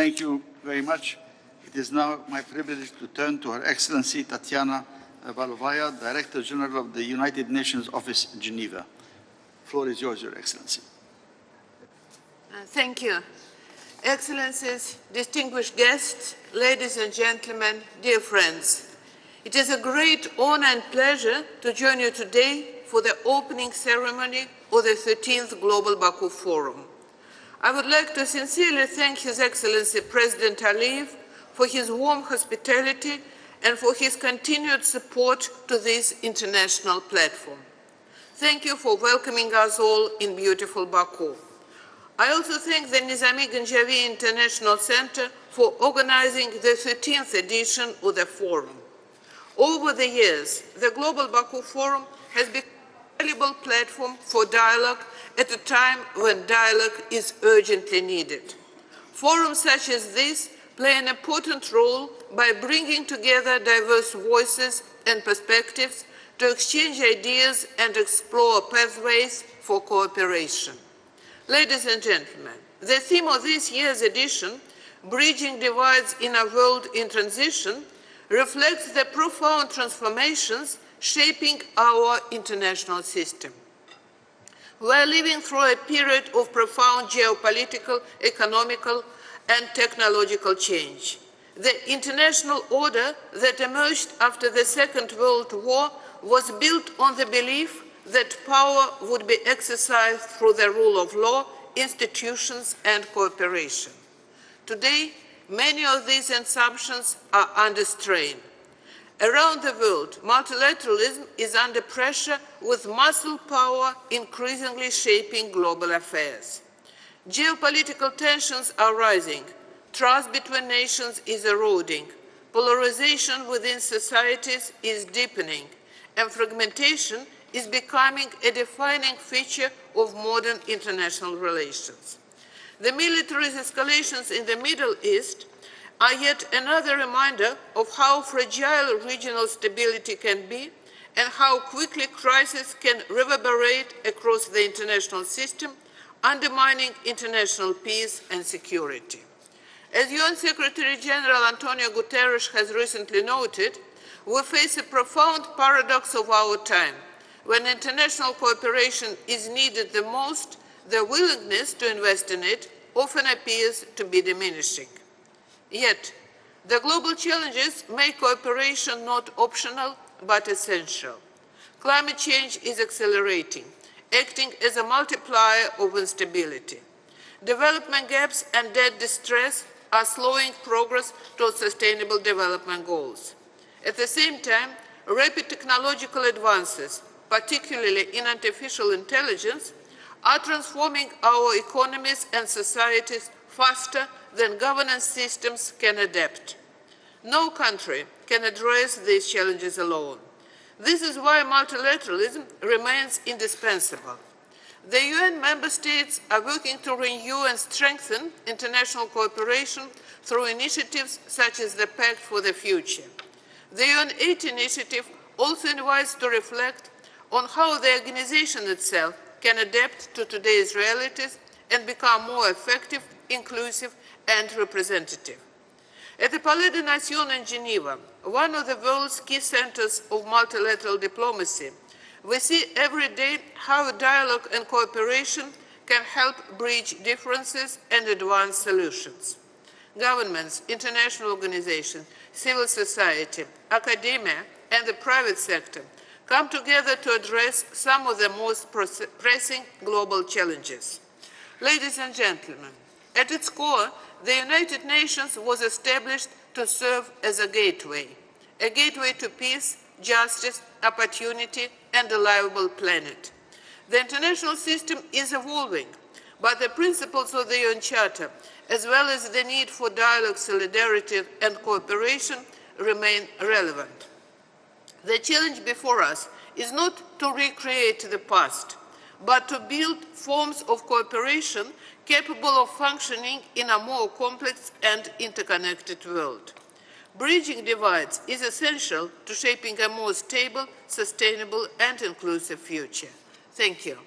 Thank you very much. It is now my privilege to turn to Her Excellency Tatiana Valovaya, Director General of the United Nations Office in Geneva. The floor is yours, Your Excellency. Thank you. Excellencies, distinguished guests, ladies and gentlemen, dear friends. It is a great honor and pleasure to join you today for the opening ceremony of the 13th Global Baku Forum. I would like to sincerely thank His Excellency President Aliyev for his warm hospitality and for his continued support to this international platform. Thank you for welcoming us all in beautiful Baku. I also thank the Nizami Ganjavi International Center for organizing the 13th edition of the forum. Over the years, the Global Baku Forum has become a valuable platform for dialogue at a time when dialogue is urgently needed. Forums such as this play an important role by bringing together diverse voices and perspectives to exchange ideas and explore pathways for cooperation. Ladies and gentlemen, the theme of this year's edition, Bridging Divides in a World in Transition, reflects the profound transformations shaping our international system. We are living through a period of profound geopolitical, economical, and technological change. The international order that emerged after the Second World War was built on the belief that power would be exercised through the rule of law, institutions, and cooperation. Today, many of these assumptions are under strain. Around the world, multilateralism is under pressure, with muscle power increasingly shaping global affairs. Geopolitical tensions are rising, trust between nations is eroding, polarization within societies is deepening, and fragmentation is becoming a defining feature of modern international relations. The military escalations in the Middle East are yet another reminder of how fragile regional stability can be and how quickly crises can reverberate across the international system, undermining international peace and security. As UN Secretary General Antonio Guterres has recently noted, we face a profound paradox of our time. When international cooperation is needed the most, the willingness to invest in it often appears to be diminishing. Yet, the global challenges make cooperation not optional, but essential. Climate change is accelerating, acting as a multiplier of instability. Development gaps and debt distress are slowing progress towards sustainable development goals. At the same time, rapid technological advances, particularly in artificial intelligence, are transforming our economies and societies faster than governance systems can adapt. No country can address these challenges alone. This is why multilateralism remains indispensable. The UN member states are working to renew and strengthen international cooperation through initiatives such as the Pact for the Future. The UN8 initiative also invites to reflect on how the organization itself can adapt to today's realities and become more effective, inclusive, and representative. At the Palais des Nations in Geneva, one of the world's key centers of multilateral diplomacy, we see every day how dialogue and cooperation can help bridge differences and advance solutions. Governments, international organizations, civil society, academia, and the private sector come together to address some of the most pressing global challenges. Ladies and gentlemen, at its core, the United Nations was established to serve as a gateway to peace, justice, opportunity, and a livable planet. The international system is evolving, but the principles of the UN Charter, as well as the need for dialogue, solidarity, and cooperation, remain relevant. The challenge before us is not to recreate the past, but to build forms of cooperation capable of functioning in a more complex and interconnected world. Bridging divides is essential to shaping a more stable, sustainable, and inclusive future. Thank you.